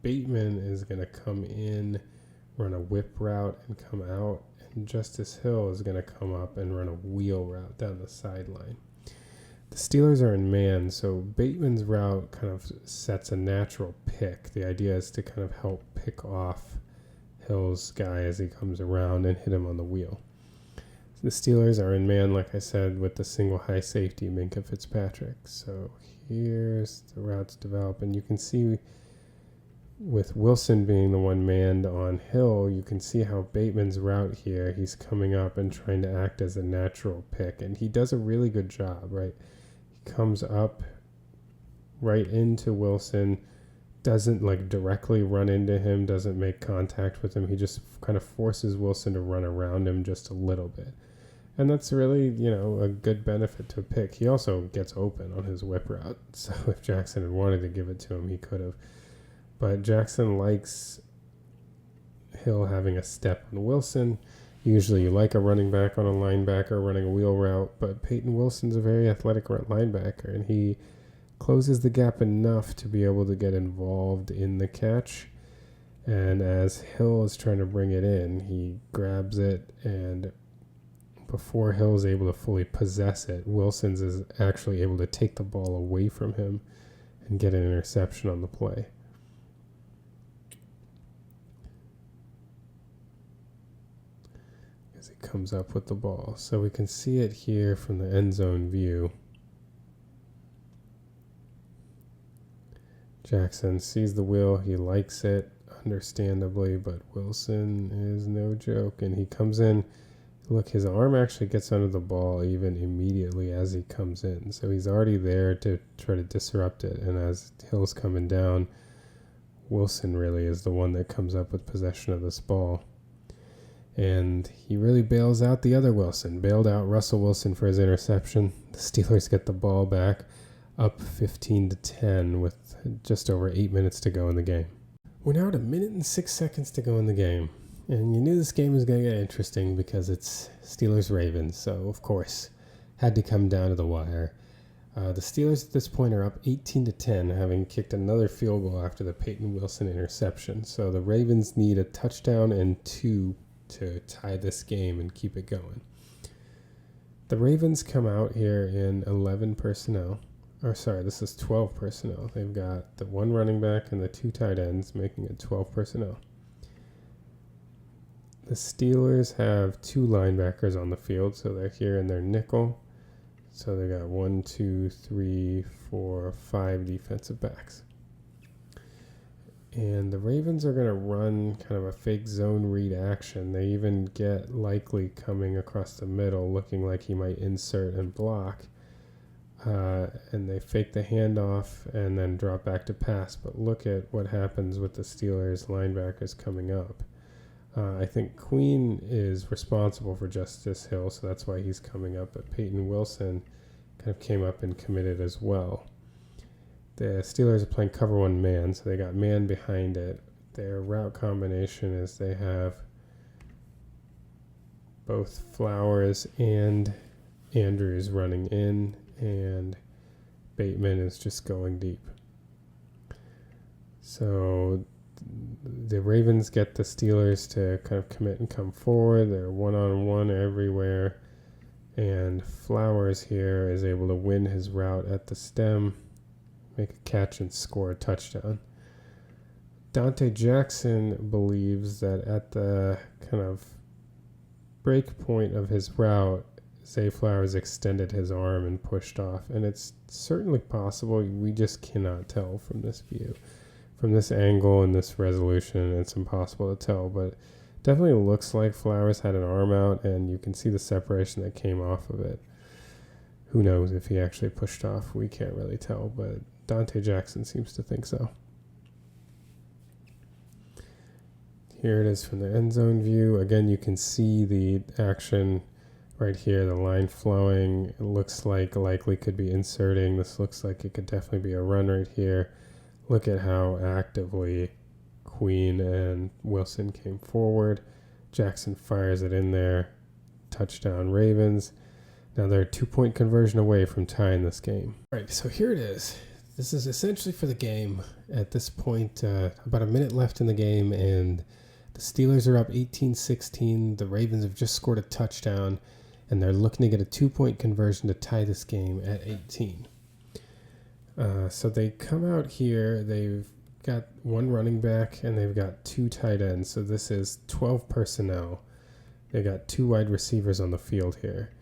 Bateman is going to come in, run a whip route, and come out. And Justice Hill is going to come up and run a wheel route down the sideline. The Steelers are in man, so Bateman's route kind of sets a natural pick. The idea is to kind of help pick off Hill's guy as he comes around and hit him on the wheel. The Steelers are in man, like I said, with the single high safety, Minkah Fitzpatrick. So here's the routes develop, and you can see with Wilson being the one manned on Hill, you can see how Bateman's route here, he's coming up and trying to act as a natural pick, and he does a really good job, right? He comes up right into Wilson, doesn't like directly run into him, doesn't make contact with him. He just kind of forces Wilson to run around him just a little bit. And that's really, a good benefit to a pick. He also gets open on his whip route. So if Jackson had wanted to give it to him, he could have. But Jackson likes Hill having a step on Wilson. Usually you like a running back on a linebacker running a wheel route, but Payton Wilson's a very athletic linebacker, and he closes the gap enough to be able to get involved in the catch. And as Hill is trying to bring it in, he grabs it, and before Hill is able to fully possess it, Wilson's is actually able to take the ball away from him and get an interception on the play. As he comes up with the ball. So we can see it here from the end zone view. Jackson sees the wheel. He likes it, understandably, but Wilson is no joke. And he comes in. Look, his arm actually gets under the ball even immediately as he comes in. So he's already there to try to disrupt it. And as Hill's coming down, Wilson really is the one that comes up with possession of this ball. And he really bails out the other Wilson, bailed out Russell Wilson for his interception. The Steelers get the ball back up 15-10 with just over 8 minutes to go in the game. We're now at 1 minute and 6 seconds to go in the game. And you knew this game was going to get interesting because it's Steelers-Ravens, so of course, had to come down to the wire. The Steelers at this point are up 18-10, having kicked another field goal after the Payton Wilson interception. So the Ravens need a touchdown and 2 to tie this game and keep it going. The Ravens come out here in 11 personnel. This is 12 personnel. They've got the 1 running back and the 2 tight ends, making it 12 personnel. The Steelers have 2 linebackers on the field, so they're here in their nickel. So they got 1, 2, 3, 4, 5 defensive backs. And the Ravens are going to run kind of a fake zone read action. They even get Likely coming across the middle, looking like he might insert and block. And they fake the handoff and then drop back to pass. But look at what happens with the Steelers linebackers coming up. I think Queen is responsible for Justice Hill, so that's why he's coming up. But Payton Wilson kind of came up and committed as well. The Steelers are playing cover 1 man, so they got man behind it. Their route combination is they have both Flowers and Andrews running in, and Bateman is just going deep. So the Ravens get the Steelers to kind of commit and come forward. They're one-on-one everywhere. And Flowers here is able to win his route at the stem, make a catch, and score a touchdown. Dante Jackson believes that at the kind of break point of his route, Zay Flowers extended his arm and pushed off. And it's certainly possible. We just cannot tell from this view. From this angle and this resolution, it's impossible to tell, but definitely looks like Flowers had an arm out, and you can see the separation that came off of it. Who knows if he actually pushed off? We can't really tell, but Dante Jackson seems to think so. Here it is from the end zone view. Again, you can see the action right here, the line flowing. It looks like Likely could be inserting. This looks like it could definitely be a run right here. Look at how actively Queen and Wilson came forward. Jackson fires it in there. Touchdown Ravens. Now they're a 2-point conversion away from tying this game. All right, so here it is. This is essentially for the game. At this point, about a minute left in the game, and the Steelers are up 18-16. The Ravens have just scored a touchdown, and they're looking to get a 2-point conversion to tie this game at 18. So they come out here. They've got 1 running back, and they've got 2 tight ends. So this is 12 personnel. They got 2 wide receivers on the field here.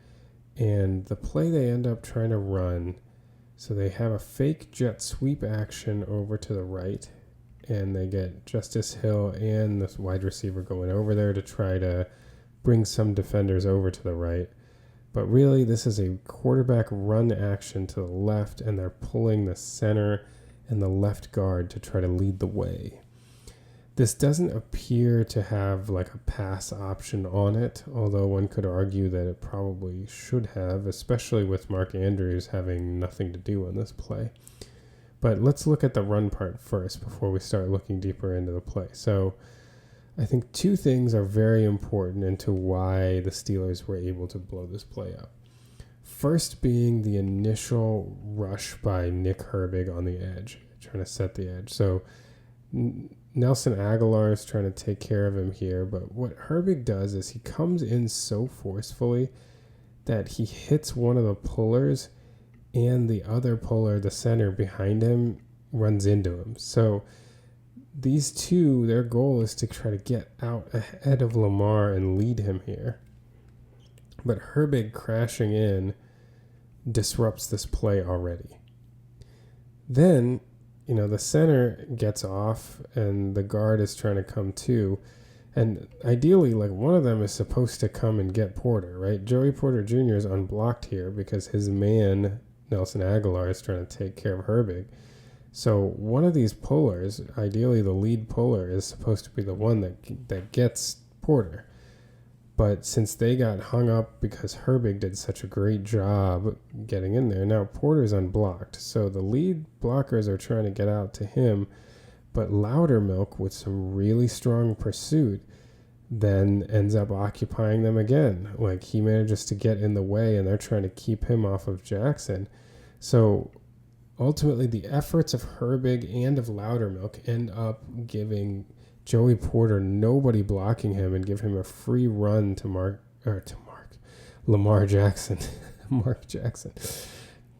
And the play they end up trying to run, so they have a fake jet sweep action over to the right, and they get Justice Hill and this wide receiver going over there to try to bring some defenders over to the right. But really, this is a quarterback run action to the left, and they're pulling the center and the left guard to try to lead the way. This doesn't appear to have like a pass option on it, although one could argue that it probably should have, especially with Mark Andrews having nothing to do on this play. But let's look at the run part first before we start looking deeper into the play. So I think two things are very important into why the Steelers were able to blow this play up. First being the initial rush by Nick Herbig on the edge, trying to set the edge. So Nelson Aguilar is trying to take care of him here, but what Herbig does is he comes in so forcefully that he hits one of the pullers, and the other puller, the center behind him, runs into him. So these two, their goal is to try to get out ahead of Lamar and lead him here. But Herbig crashing in disrupts this play already. Then, the center gets off and the guard is trying to come too. And ideally, like, one of them is supposed to come and get Porter, right? Joey Porter Jr. is unblocked here because his man, Nelson Aguilar, is trying to take care of Herbig. So one of these pullers, ideally the lead puller, is supposed to be the one that gets Porter. But since they got hung up because Herbig did such a great job getting in there, now Porter's unblocked. So the lead blockers are trying to get out to him, but Loudermilk, with some really strong pursuit, then ends up occupying them again. Like, he manages to get in the way, and they're trying to keep him off of Jackson. So ultimately, the efforts of Herbig and of Loudermilk end up giving Joey Porter nobody blocking him and give him a free run to Lamar Jackson. Mark Jackson.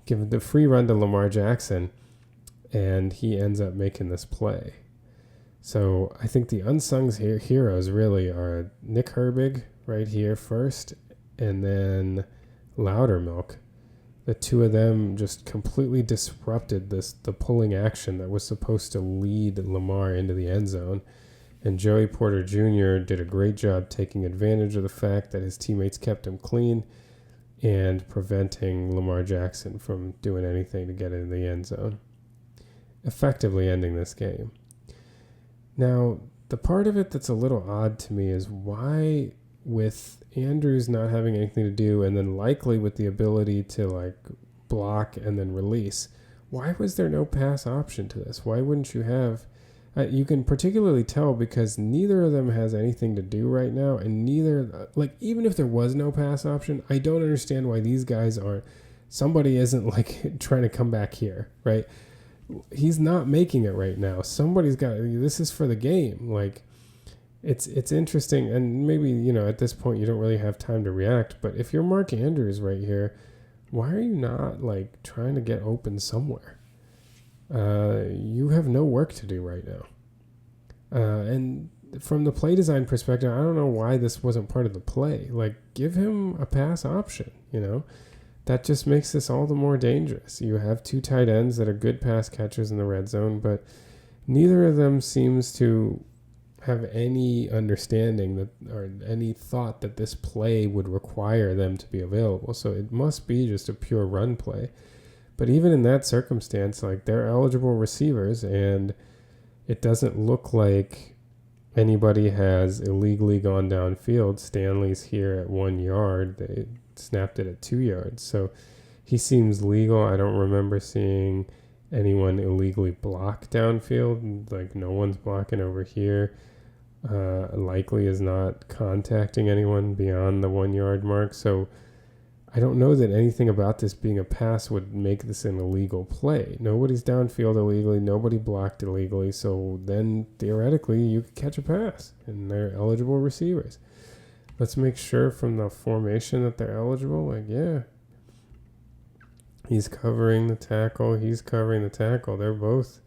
Give him the free run to Lamar Jackson, and he ends up making this play. So I think the unsung heroes really are Nick Herbig right here first, and then Loudermilk. The two of them just completely disrupted the pulling action that was supposed to lead Lamar into the end zone. And Joey Porter Jr. did a great job taking advantage of the fact that his teammates kept him clean and preventing Lamar Jackson from doing anything to get into the end zone, effectively ending this game. Now, the part of it that's a little odd to me is why, with Andrews not having anything to do and then likely with the ability to like block and then release, why was there no pass option to this? Why wouldn't you have... you can particularly tell because neither of them has anything to do right now, and neither, like, even if there was no pass option, I don't understand why these guys aren't, somebody isn't like trying to come back here, right? He's not making it right now. Somebody's got, this is for the game. Like, it's interesting, and maybe, at this point you don't really have time to react, but if you're Mark Andrews right here, why are you not like trying to get open somewhere? You have no work to do right now. And from the play design perspective, I don't know why this wasn't part of the play. Like, give him a pass option, That just makes this all the more dangerous. You have two tight ends that are good pass catchers in the red zone, but neither of them seems to have any understanding that, or any thought that this play would require them to be available. So it must be just a pure run play. But even in that circumstance, like, they're eligible receivers, and it doesn't look like anybody has illegally gone downfield. Stanley's here at 1 yard. They snapped it at 2 yards. So he seems legal. I don't remember seeing anyone illegally block downfield. Like, no one's blocking over here. Likely is not contacting anyone beyond the 1 yard mark. So I don't know that anything about this being a pass would make this an illegal play. Nobody's downfield illegally. Nobody blocked illegally. So then theoretically you could catch a pass, and they're eligible receivers. Let's make sure from the formation that they're eligible. Like, yeah, he's covering the tackle. He's covering the tackle. They're both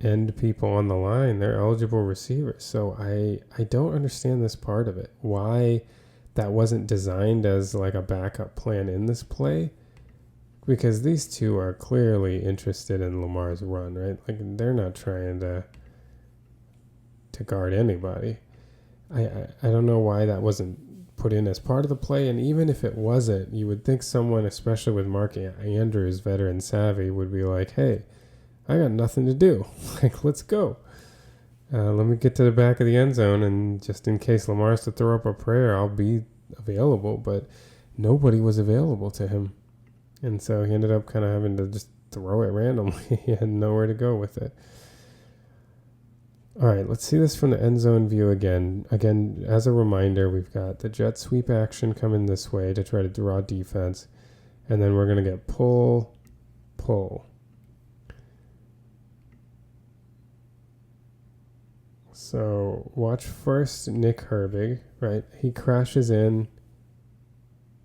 end people on the line. They're eligible receivers. So I don't understand this part of it. Why that wasn't designed as like a backup plan in this play, because these two are clearly interested in Lamar's run, right? Like, they're not trying to guard anybody. I don't know why that wasn't put in as part of the play, and even if it wasn't, you would think someone, especially with Mark Andrews, veteran savvy, would be like, hey, I got nothing to do. Like, let's go. Let me get to the back of the end zone, and just in case Lamar has to throw up a prayer, I'll be available. But nobody was available to him. And so he ended up kind of having to just throw it randomly. He had nowhere to go with it. All right, let's see this from the end zone view again. Again, as a reminder, we've got the jet sweep action coming this way to try to draw defense. And then we're going to get pull, pull. So watch first Nick Herbig, right? He crashes in,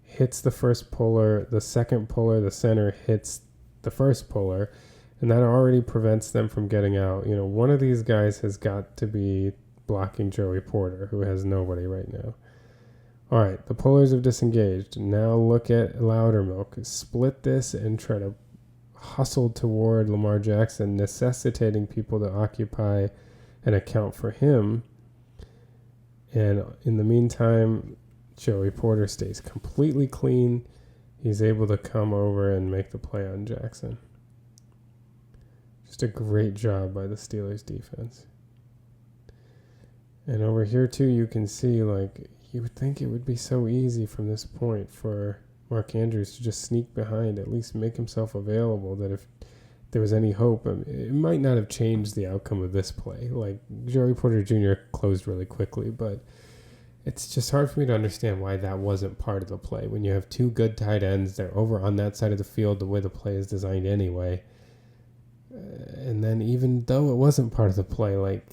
hits the first puller, the second puller, the center hits the first puller, and that already prevents them from getting out. You know, one of these guys has got to be blocking Joey Porter, who has nobody right now. All right, the pullers have disengaged. Now look at Loudermilk. Split this and try to hustle toward Lamar Jackson, necessitating people to occupy and account for him. And in the meantime, Joey Porter stays completely clean. He's able to come over and make the play on Jackson. Just a great job by the Steelers defense. And over here too, you can see, like, you would think it would be so easy from this point for Mark Andrews to just sneak behind, at least make himself available, that if there was any hope, it might not have changed the outcome of this play. Like, Joey Porter Jr. closed really quickly, but it's just hard for me to understand why that wasn't part of the play. When you have two good tight ends, they're over on that side of the field the way the play is designed anyway. And then even though it wasn't part of the play, like,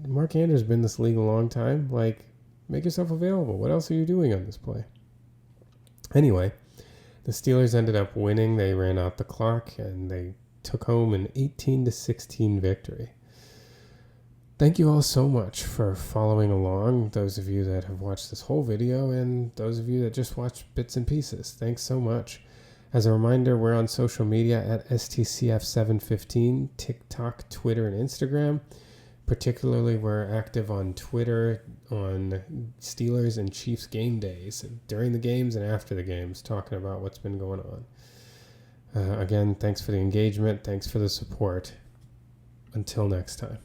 Mark Andrews has been in this league a long time. Like, make yourself available. What else are you doing on this play? Anyway, the Steelers ended up winning. They ran out the clock, and they took home an 18-16 victory. Thank you all so much for following along, those of you that have watched this whole video and those of you that just watched bits and pieces. Thanks so much. As a reminder, we're on social media at STCF715, TikTok, Twitter, and Instagram. Particularly, we're active on Twitter on Steelers and Chiefs game days, during the games and after the games, talking about what's been going on. Again, thanks for the engagement. Thanks for the support. Until next time.